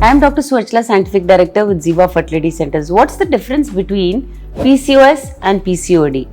I am Dr. Suarchla, Scientific Director with Ziva Fertility Centers. What's the difference between PCOS and PCOD?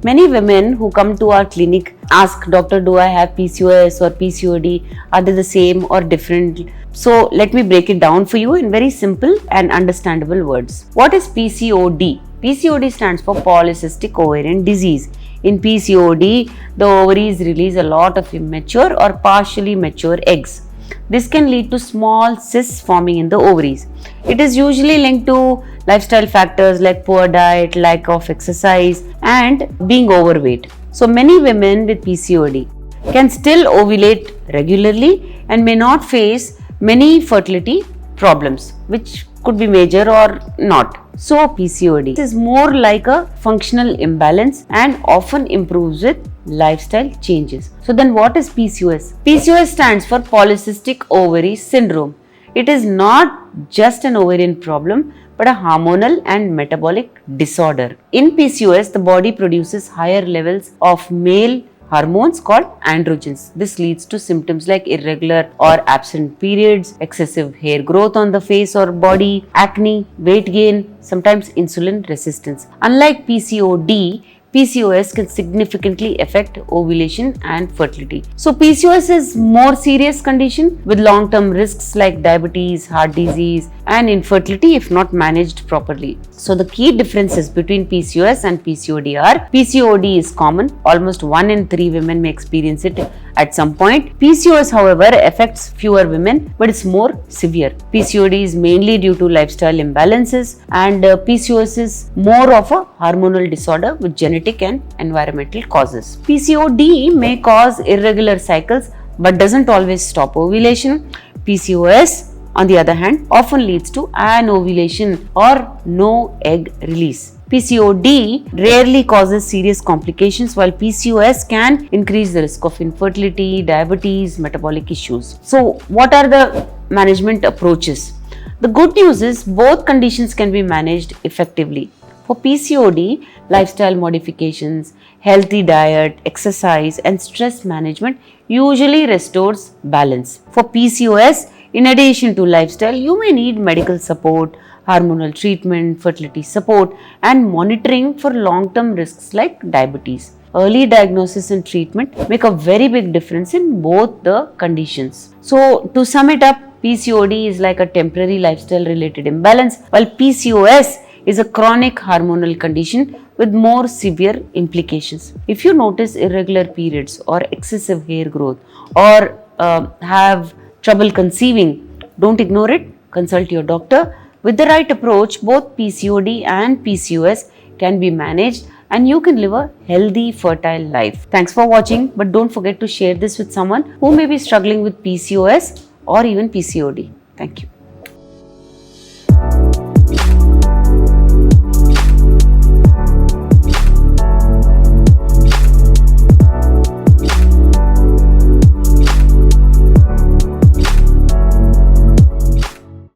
Many women who come to our clinic ask, Doctor, do I have PCOS or PCOD? Are they the same or different? So let me break it down for you in very simple and understandable words. What is PCOD? PCOD stands for Polycystic Ovarian Disease. In PCOD, the ovaries release a lot of immature or partially mature eggs. This can lead to small cysts forming in the ovaries. It is usually linked to lifestyle factors like poor diet, lack of exercise, and being overweight. So many women with PCOD can still ovulate regularly and may not face many fertility problems, which could be major or not. So PCOD is more like a functional imbalance and often improves with lifestyle changes. So then what is PCOS? PCOS stands for Polycystic Ovary Syndrome. It is not just an ovarian problem but a hormonal and metabolic disorder. In PCOS, the body produces higher levels of male hormones called androgens. This leads to symptoms like irregular or absent periods, excessive hair growth on the face or body, acne, weight gain, sometimes insulin resistance. Unlike PCOD, PCOS can significantly affect ovulation and fertility. So PCOS is more serious condition with long-term risks like diabetes, heart disease, and infertility if not managed properly. So the key differences between PCOS and PCOD are: PCOD is common, almost 1 in 3 women may experience it at some point. PCOS, however, affects fewer women but it's more severe. PCOD is mainly due to lifestyle imbalances, and PCOS is more of a hormonal disorder with genetic and environmental causes. PCOD may cause irregular cycles but doesn't always stop ovulation. PCOS, on the other hand, often leads to anovulation or no egg release. PCOD rarely causes serious complications, while PCOS can increase the risk of infertility, diabetes, metabolic issues. So what are the management approaches? The good news is both conditions can be managed effectively. For PCOD, lifestyle modifications, healthy diet, exercise, and stress management usually restores balance. For PCOS, in addition to lifestyle, you may need medical support, hormonal treatment, fertility support, and monitoring for long-term risks like diabetes. Early diagnosis and treatment make a very big difference in both the conditions. So to sum it up, PCOD is like a temporary lifestyle-related imbalance, while PCOS is a chronic hormonal condition with more severe implications. If you notice irregular periods or excessive hair growth or have trouble conceiving, don't ignore it, consult your doctor. With the right approach, both PCOD and PCOS can be managed and you can live a healthy, fertile life. Thanks for watching, but don't forget to share this with someone who may be struggling with PCOS or even PCOD. Thank you.